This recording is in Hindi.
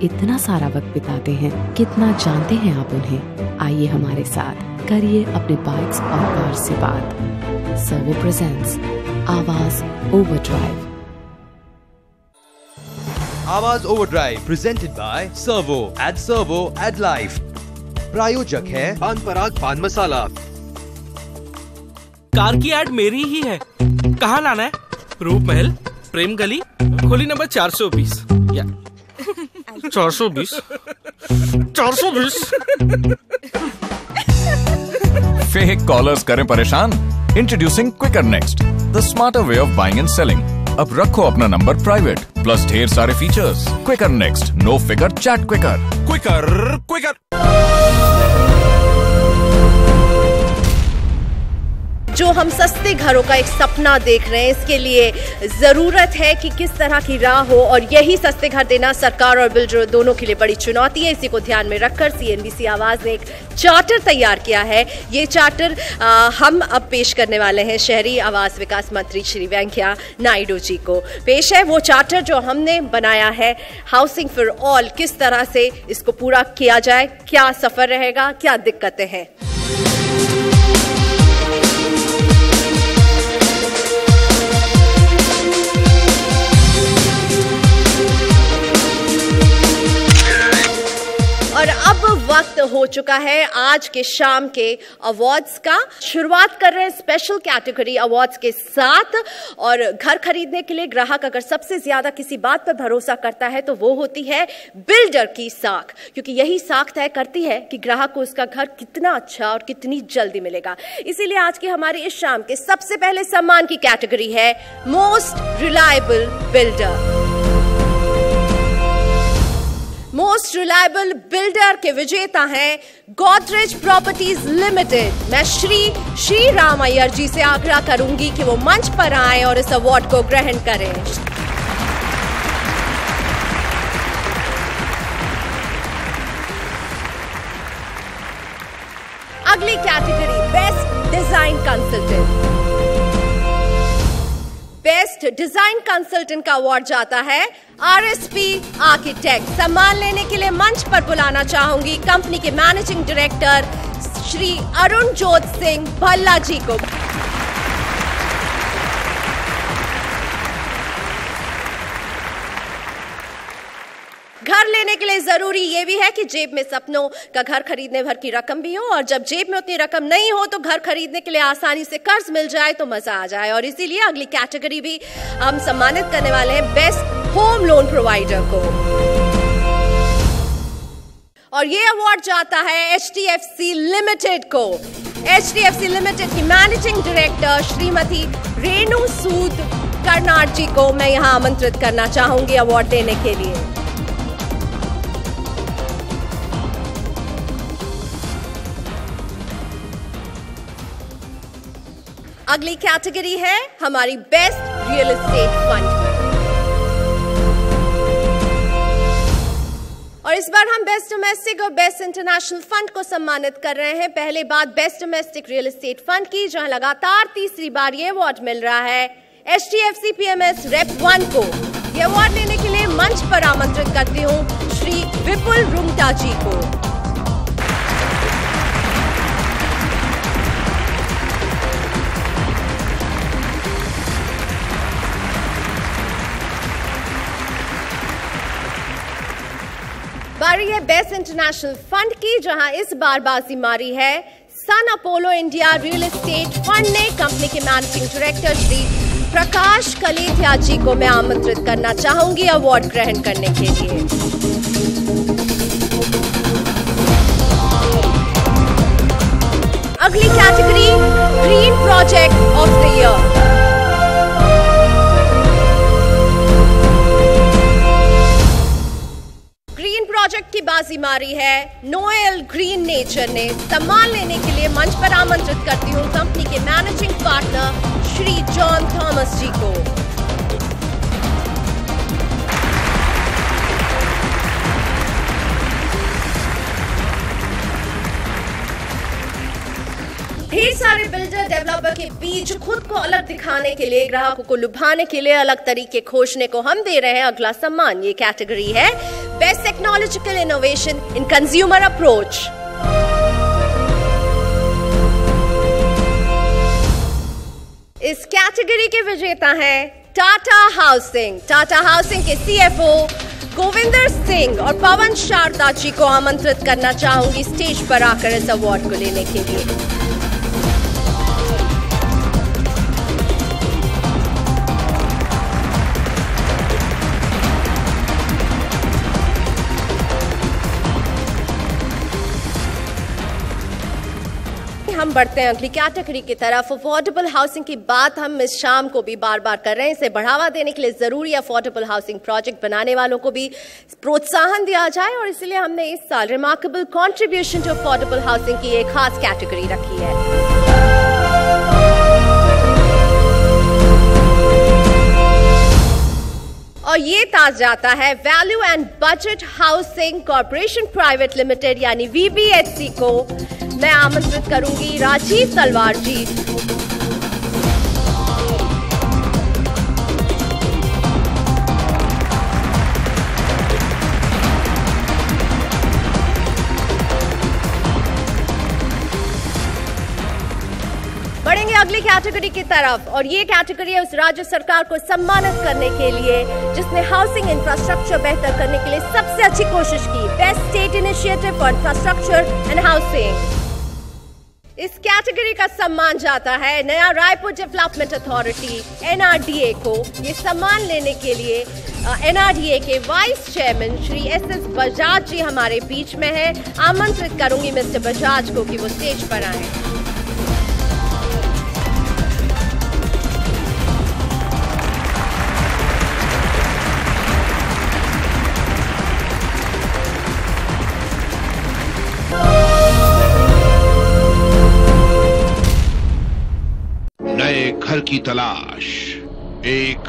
इतना सारा वक्त बिताते हैं, कितना जानते हैं आप उन्हें। आइए हमारे साथ करिए अपने बाइक्स और कार से बात। Servo presents Awaaz overdrive. Awaaz overdrive presented by Servo add life. प्रायोजक है पान पराग पान मसाला। कार की एड मेरी ही है। कहाँ लाना है? रूप महल, प्रेम गली, खोली नंबर 420 या 420 420। फेक कॉलर्स करें परेशान? Introducing Quikr next, the smarter way of buying and selling. अब रखो अपना नंबर प्राइवेट, प्लस ढेर सारे features. Quikr next, no figure chat Quikr. Quikr. जो हम सस्ते घरों का एक सपना देख रहे हैं, इसके लिए जरूरत है कि किस तरह की राह हो, और यही सस्ते घर देना सरकार और बिल्डर दोनों के लिए बड़ी चुनौती है। इसी को ध्यान में रखकर CNBC आवाज ने एक चार्टर तैयार किया है। ये चार्टर हम अब पेश करने वाले हैं शहरी आवास विकास मंत्री श्री वेंकैया नायडू जी को। पेश है वो चार्टर जो हमने बनाया है, हाउसिंग फॉर ऑल। किस तरह से इसको पूरा किया जाए, क्या सफर रहेगा, क्या दिक्कतें हैं। और अब वक्त हो चुका है आज के शाम के अवार्ड्स का। शुरुआत कर रहे हैं स्पेशल कैटेगरी अवार्ड्स के साथ। और घर खरीदने के लिए ग्राहक अगर सबसे ज्यादा किसी बात पर भरोसा करता है तो वो होती है बिल्डर की साख, क्योंकि यही साख तय करती है कि ग्राहक को उसका घर कितना अच्छा और कितनी जल्दी मिलेगा। इसीलिए आज की हमारी इस शाम के सबसे पहले सम्मान की कैटेगरी है most reliable builder. Most reliable builder के विजेता हैं गोदरेज प्रॉपर्टीज लिमिटेड। मैं श्री राम अय्यर जी से आग्रह करूंगी कि वो मंच पर आए और इस अवार्ड को ग्रहण करें। अगली category best design consultant. Best design consultant का अवार्ड जाता है RSP आर्किटेक्ट। सम्मान लेने के लिए मंच पर बुलाना चाहूंगी कंपनी के मैनेजिंग डायरेक्टर श्री अरुणजोत सिंह भल्ला जी को। घर लेने के लिए जरूरी ये भी है कि जेब में सपनों का घर खरीदने भर की रकम भी हो, और जब जेब में उतनी रकम नहीं हो तो घर खरीदने के लिए आसानी से कर्ज मिल जाए तो मजा आ जाए। और इसीलिए अगली कैटेगरी भी हम सम्मानित करने वाले हैं बेस्ट होम लोन प्रोवाइडर को। और ये अवार्ड जाता है HDFC लिमिटेड को। HDFC लिमिटेड की मैनेजिंग डायरेक्टर श्रीमती रेणु सूद कर्नाड जी को मैं यहाँ आमंत्रित करना चाहूंगी अवार्ड देने के लिए। अगली कैटेगरी है हमारी बेस्ट रियल एस्टेट फंड। और इस बार हम बेस्ट डोमेस्टिक और बेस्ट इंटरनेशनल फंड को सम्मानित कर रहे हैं। पहले बात best domestic real estate fund की, जहां लगातार तीसरी बार ये अवार्ड मिल रहा है HDFC PMS Rep 1 को। ये अवार्ड लेने के लिए मंच पर आमंत्रित करती हूँ श्री विपुल रुंगटा जी को। बारी है बेस्ट इंटरनेशनल फंड की, जहां इस बार बाजी मारी है Sun Apollo India real estate fund ने। कंपनी के मैनेजिंग डायरेक्टर श्री प्रकाश कलेथिया जी को मैं आमंत्रित करना चाहूंगी अवार्ड ग्रहण करने के लिए। अगली category green project of the year. Project की बाजी मारी है नोएल ग्रीन नेचर ने। सम्मान लेने के लिए मंच पर आमंत्रित करती हूँ कंपनी के managing partner Shri John Thomas ji को। ढेर सारे बिल्डर डेवलपर के बीच खुद को अलग दिखाने के लिए, ग्राहकों को लुभाने के लिए अलग तरीके खोजने को हम दे रहे हैं अगला सम्मान। ये कैटेगरी है best technology technological innovation in consumer approach. इस कैटेगरी के विजेता हैं टाटा हाउसिंग। टाटा हाउसिंग के CFO गोविंदर सिंह और पवन शारदा जी को आमंत्रित करना चाहूंगी स्टेज पर आकर इस अवार्ड को लेने के लिए। हम बढ़ते हैं अगली कैटेगरी की तरफ। अफोर्डेबल हाउसिंग की बात हम इस शाम को भी बार बार कर रहे हैं। इसे बढ़ावा देने के लिए जरूरी अफोर्डेबल हाउसिंग प्रोजेक्ट बनाने वालों को भी प्रोत्साहन दिया जाए और इसलिए हमने इस साल remarkable contribution to affordable housing की एक खास कैटेगरी रखी है। और ये ताज जाता है value and budget housing corporation private limited यानी VBHC को। मैं आमंत्रित करूंगी राजीव तलवार जी। बढ़ेंगे अगली कैटेगरी की तरफ और ये कैटेगरी है उस राज्य सरकार को सम्मानित करने के लिए जिसने हाउसिंग इंफ्रास्ट्रक्चर बेहतर करने के लिए सबसे अच्छी कोशिश की। Best state initiative for infrastructure and housing. इस कैटेगरी का सम्मान जाता है नया रायपुर डेवलपमेंट अथॉरिटी NRDA को। ये सम्मान लेने के लिए NRDA के vice chairman Shri SS Bajaj ji हमारे बीच में है। आमंत्रित करूंगी मिस्टर बजाज को कि वो स्टेज पर आए। नए घर की तलाश, एक